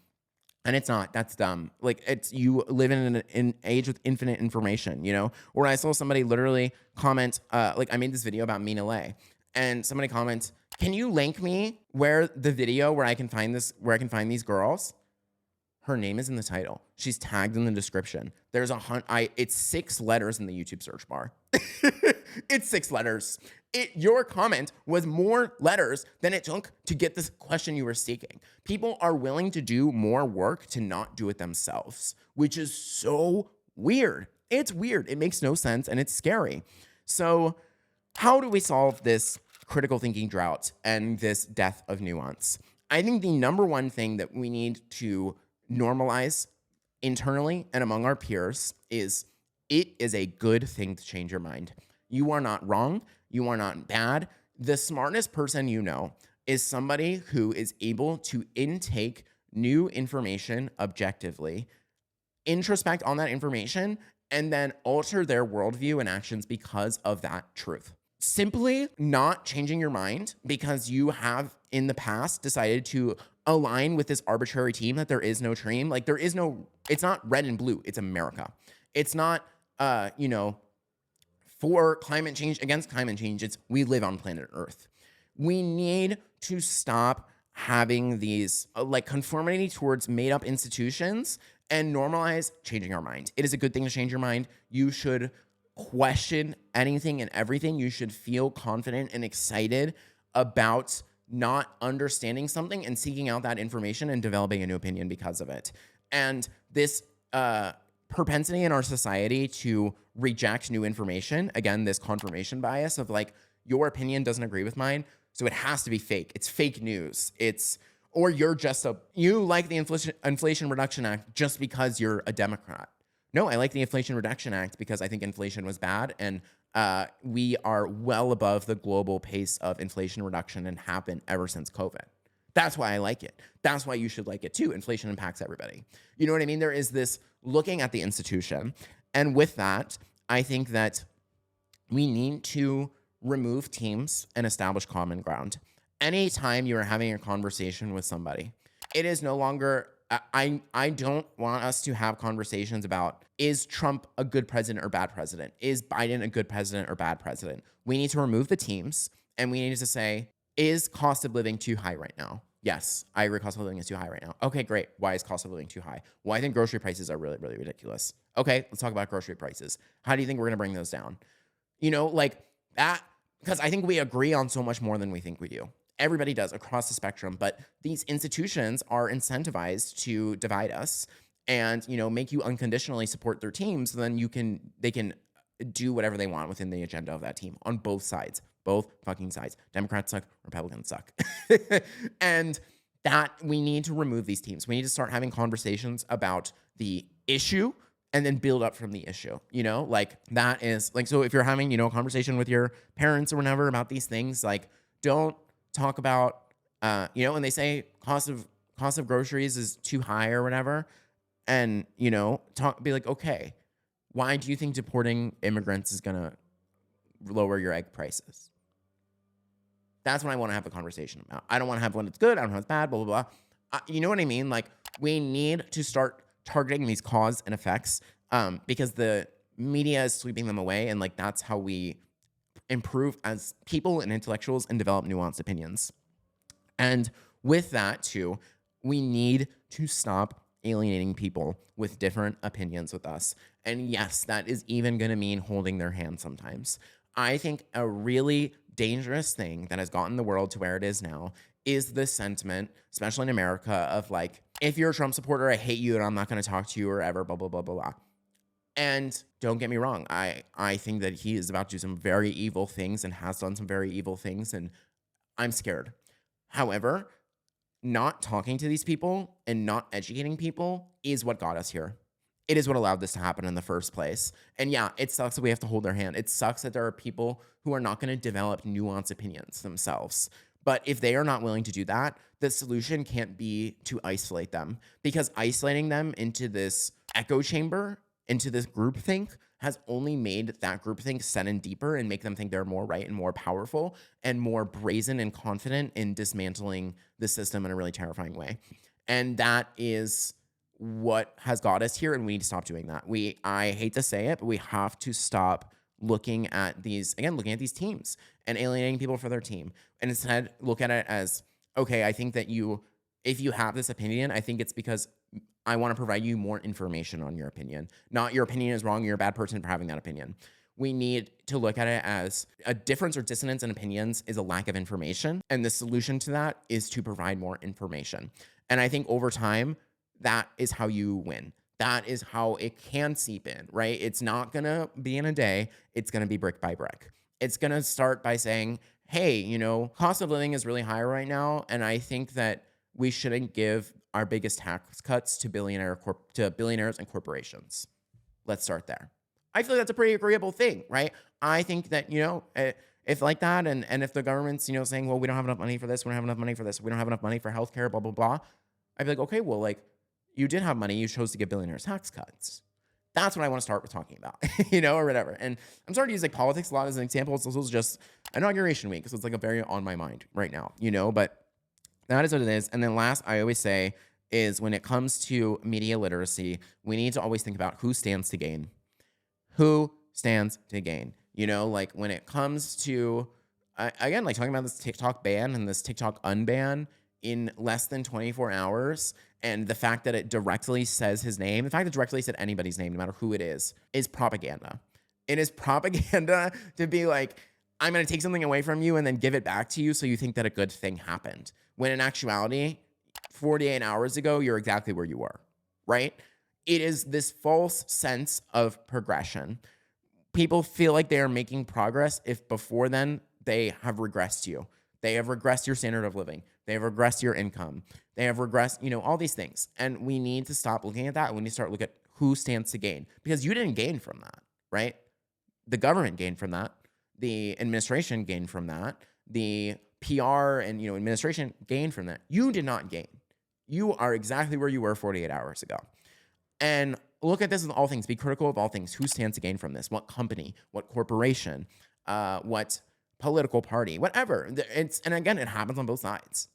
[SPEAKER 1] And it's not. That's dumb. Like, it's, you live in an age with infinite information, you know? Or I saw somebody literally comment, like I made this video about Mina Lay, and somebody comments, can you link me where the video where I can find this, where I can find these girls? Her name is in the title. She's tagged in the description. There's it's 6 letters in the YouTube search bar. It's 6 letters. Your comment was more letters than it took to get this question you were seeking. People are willing to do more work to not do it themselves, which is so weird. It's weird. It makes no sense and it's scary. So how do we solve this critical thinking drought and this death of nuance? I think the number one thing that we need to normalize internally and among our peers is it is a good thing to change your mind. You are not wrong. You are not bad. The smartest person you know is somebody who is able to intake new information objectively, introspect on that information, and then alter their worldview and actions because of that truth. Simply not changing your mind because you have in the past decided to align with this arbitrary team that there is no dream. Like there is no, it's not red and blue. It's America. It's not, for climate change, against climate change. It's we live on planet Earth. We need to stop having these like conformity towards made up institutions and normalize changing our mind. It is a good thing to change your mind. You should question anything and everything. You should feel confident and excited about not understanding something and seeking out that information and developing a new opinion because of it. And this propensity in our society to reject new information, again, this confirmation bias of like, your opinion doesn't agree with mine, so it has to be fake. It's fake news. Or you're just you like the Inflation Reduction Act just because you're a Democrat. No, I like the Inflation Reduction Act because I think inflation was bad, and we are well above the global pace of inflation reduction and have been ever since COVID. That's why I like it. That's why you should like it too. Inflation impacts everybody. You know what I mean? There is this looking at the institution. And with that, I think that we need to remove teams and establish common ground. Anytime you are having a conversation with somebody, it is no longer, I don't want us to have conversations about, is Trump a good president or bad president? Is Biden a good president or bad president? We need to remove the teams and we need to say, is cost of living too high right now? Yes, I agree cost of living is too high right now. Okay, great. Why is cost of living too high? Well, I think grocery prices are really, really ridiculous. Okay, let's talk about grocery prices. How do you think we're gonna bring those down? You know, like that, because I think we agree on so much more than we think we do. Everybody does across the spectrum, but these institutions are incentivized to divide us and, you know, make you unconditionally support their teams. So then they can do whatever they want within the agenda of that team on both sides. Both fucking sides. Democrats suck, Republicans suck. And that we need to remove these teams. We need to start having conversations about the issue and then build up from the issue. You know, like that is like, so if you're having, you know, a conversation with your parents or whatever about these things, like don't talk about, you know, when they say cost of groceries is too high or whatever. And, you know, be like, okay, why do you think deporting immigrants is going to lower your egg prices? That's what I want to have a conversation about. I don't want to have one that's good. I don't know it's bad, blah, blah, blah. You know what I mean? Like, we need to start targeting these cause and effects because the media is sweeping them away. And, like, that's how we improve as people and intellectuals and develop nuanced opinions. And with that, too, we need to stop alienating people with different opinions with us. And yes, that is even going to mean holding their hand sometimes. I think a really dangerous thing that has gotten the world to where it is now is the sentiment, especially in America, of like, if you're a Trump supporter, I hate you and I'm not going to talk to you or ever, blah, blah, blah, blah, blah. And don't get me wrong, I think that he is about to do some very evil things and has done some very evil things, and I'm scared. However, not talking to these people and not educating people is what got us here. It is what allowed this to happen in the first place. And yeah, it sucks that we have to hold their hand. It sucks that there are people who are not going to develop nuanced opinions themselves. But if they are not willing to do that, the solution can't be to isolate them, because isolating them into this echo chamber, into this groupthink, has only made that groupthink set in deeper and make them think they're more right and more powerful and more brazen and confident in dismantling the system in a really terrifying way. And that is what has got us here, and we need to stop doing that. I hate to say it, but we have to stop looking at these teams and alienating people for their team, and instead look at it as, okay, I think that if you have this opinion, I think it's because I want to provide you more information on your opinion. Not your opinion is wrong, you're a bad person for having that opinion. We need to look at it as a difference or dissonance in opinions is a lack of information, and the solution to that is to provide more information. And I think over time, that is how you win. That is how it can seep in, right? It's not going to be in a day. It's going to be brick by brick. It's going to start by saying, hey, you know, cost of living is really high right now, and I think that we shouldn't give our biggest tax cuts to billionaires and corporations. Let's start there. I feel like that's a pretty agreeable thing, right? I think that, you know, if like that, and if the government's, you know, saying, well, we don't have enough money for this, we don't have enough money for this, we don't have enough money for healthcare, blah, blah, blah, I'd be like, okay, well, like, you did have money, you chose to give billionaires tax cuts. That's what I want to start with talking about, you know, or whatever. And I'm starting to use like politics a lot as an example. So this was just inauguration week, so it's like a very on my mind right now, you know, but that is what it is. And then last, I always say, is when it comes to media literacy, we need to always think about who stands to gain. Who stands to gain? You know, like when it comes to, again, like talking about this TikTok ban and this TikTok unban in less than 24 hours, and the fact that it directly says his name, the fact that it directly said anybody's name, no matter who it is propaganda. It is propaganda to be like, I'm going to take something away from you and then give it back to you so you think that a good thing happened. When in actuality, 48 hours ago, you're exactly where you were, right? It is this false sense of progression. People feel like they are making progress if before then they have regressed you. They have regressed your standard of living. They have regressed your income. They have regressed, you know, all these things. And we need to stop looking at that. We need to start looking at who stands to gain, because you didn't gain from that, right? The government gained from that. The administration gained from that. The PR and, you know, administration gained from that. You did not gain. You are exactly where you were 48 hours ago. And look at this with all things. Be critical of all things. Who stands to gain from this? What company? What corporation? What political party? Whatever. And again, it happens on both sides.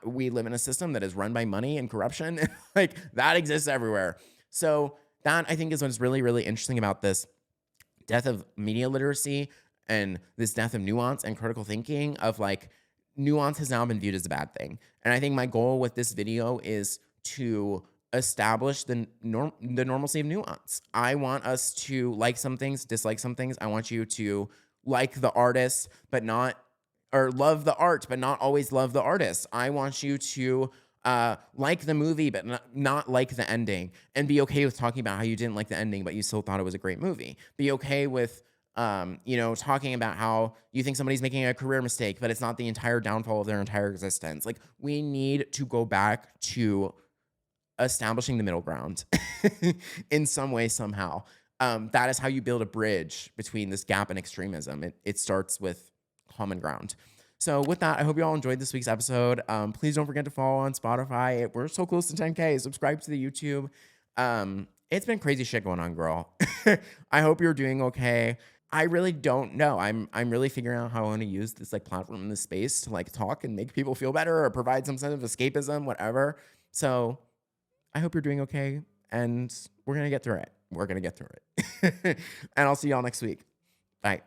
[SPEAKER 1] We live in a system that is run by money and corruption. Like, that exists everywhere. So that, I think, is what's really, really interesting about this death of media literacy and this death of nuance and critical thinking of, like, nuance has now been viewed as a bad thing. And I think my goal with this video is to establish the normalcy of nuance. I want us to like some things, dislike some things. I want you to like the artist, but not, or love the art, but not always love the artist. I want you to like the movie, but not like the ending, and be okay with talking about how you didn't like the ending, but you still thought it was a great movie. Be okay with you know, talking about how you think somebody's making a career mistake, but it's not the entire downfall of their entire existence. Like, we need to go back to establishing the middle ground in some way, somehow. That is how you build a bridge between this gap and extremism. It starts with common ground. So with that, I hope you all enjoyed this week's episode. Please don't forget to follow on Spotify. We're so close to 10K. Subscribe to the YouTube. It's been crazy shit going on, girl. I hope you're doing okay. I really don't know. I'm really figuring out how I want to use this, like, platform in this space to, like, talk and make people feel better or provide some sense of escapism, whatever. So I hope you're doing okay, and we're going to get through it. And I'll see y'all next week. Bye.